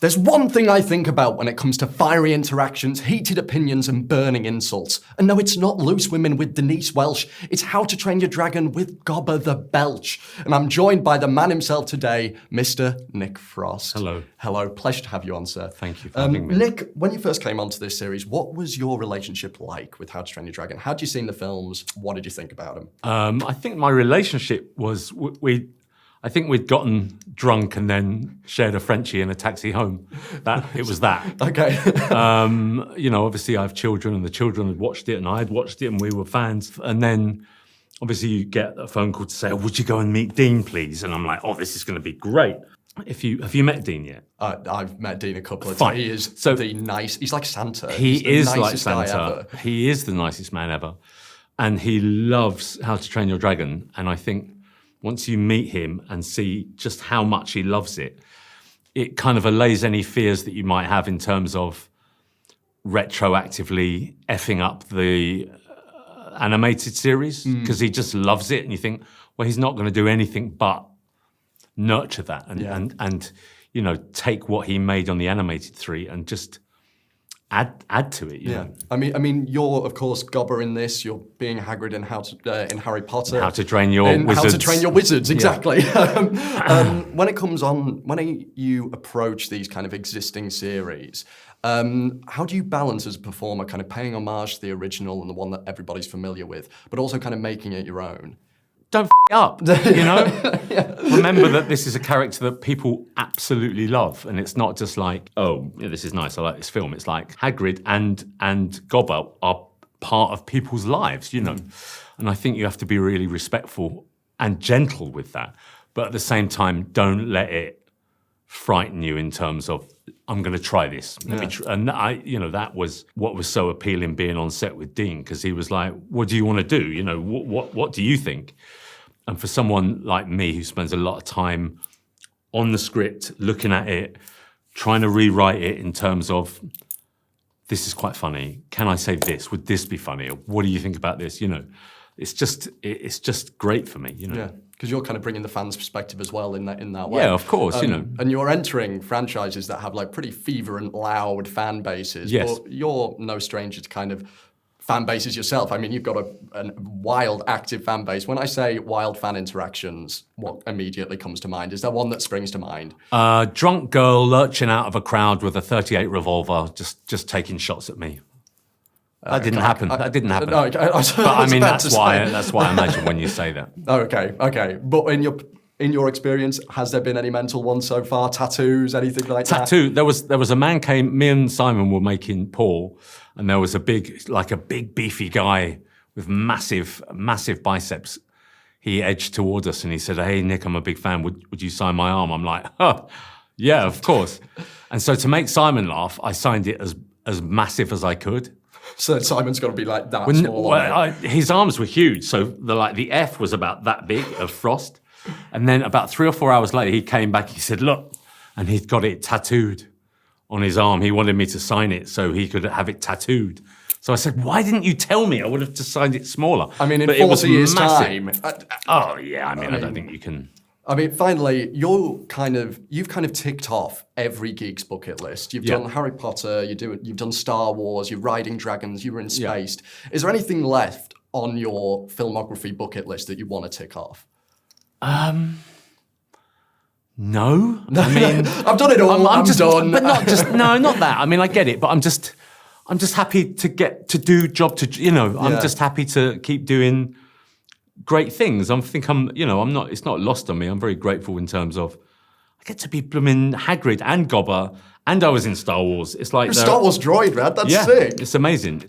There's one thing I think about when it comes to fiery interactions, heated opinions, and burning insults. And no, it's not Loose Women with Denise Welch. It's How to Train Your Dragon with Gobber the Belch. And I'm joined by the man himself today, Mr. Nick Frost. Hello. Hello. Pleasure to have you on, sir. Thank you for having me. Nick, when you first came onto this series, what was your relationship like with How to Train Your Dragon? Had you seen the films? What did you think about them? I think my relationship was, I think we'd gotten drunk and then shared a Frenchie in a taxi home. It was that. Okay. Obviously I have children and the children had watched it and I had watched it and we were fans. And then obviously you get a phone call to say, would you go and meet Dean, please? And I'm like, this is going to be great. Have you met Dean yet? I've met Dean a couple of Fine. times. He is he's like Santa. He He's is the like nicest guy Santa. ever. He is the nicest man ever. And he loves How to Train Your Dragon. And I think once you meet him and see just how much he loves it, it kind of allays any fears that you might have in terms of retroactively effing up the animated series, because he just loves it. And you think, well, he's not going to do anything but nurture that and take what he made on the animated 3 and just add to it. You know? I mean, you're of course Gobber in this. You're being Hagrid in Harry Potter. How to Train Your Wizards. How to Train Your Wizards, exactly. When you approach these kind of existing series, how do you balance as a performer, kind of paying homage to the original and the one that everybody's familiar with, but also kind of making it your own? Don't up, Remember that this is a character that people absolutely love, and it's not just like, this is nice, I like this film. It's like Hagrid and Gobber are part of people's lives, And I think you have to be really respectful and gentle with that, but at the same time, don't let it frighten you in terms of, I'm going to try this. That was what was so appealing being on set with Dean, because he was like, what do you want to do? What do you think? And for someone like me who spends a lot of time on the script, looking at it, trying to rewrite it in terms of, this is quite funny. Can I say this? Would this be funny? Or what do you think about this? It's just great for me. Yeah, because you're kind of bringing the fans' perspective as well in that way. Yeah, of course. And you're entering franchises that have like pretty fervent, loud fan bases. Yes. But you're no stranger to kind of fan bases yourself. I mean, you've got a wild, active fan base. When I say wild fan interactions, what immediately comes to mind? Is there one that springs to mind? Drunk girl lurching out of a crowd with a .38 revolver, just taking shots at me. That didn't happen. That didn't happen. No, but I mean, that's why I imagine when you say that. Okay. But in your experience, has there been any mental ones so far? Tattoos, anything like that? Tattoo. There was a man came. Me and Simon were making Paul, and there was a big beefy guy with massive biceps. He edged toward us and he said, "Hey Nick, I'm a big fan. Would you sign my arm?" I'm like, yeah, of course. And so to make Simon laugh, I signed it as massive as I could. So Simon's got to be like that small. His arms were huge, so the F was about that big of Frost. And then about 3 or 4 hours later, he came back. He said, "Look," and he'd got it tattooed on his arm. He wanted me to sign it so he could have it tattooed. So I said, "Why didn't you tell me? I would have just signed it smaller." I mean, in 40 years' time. I don't think you can. I mean, finally, you've kind of ticked off every geek's bucket list. You've done Harry Potter, you've done Star Wars, you're riding dragons, you were in space. Yeah. Is there anything left on your filmography bucket list that you want to tick off? No. I mean, I've done it all. I'm done. But not that. I mean, I get it, but I'm just happy to get to do job to. I'm just happy to keep doing great things. It's not lost on me. I'm very grateful in terms of I get to be blooming Hagrid and Gobber, and I was in Star Wars. It's like Star Wars droid, man. That's sick. It's amazing.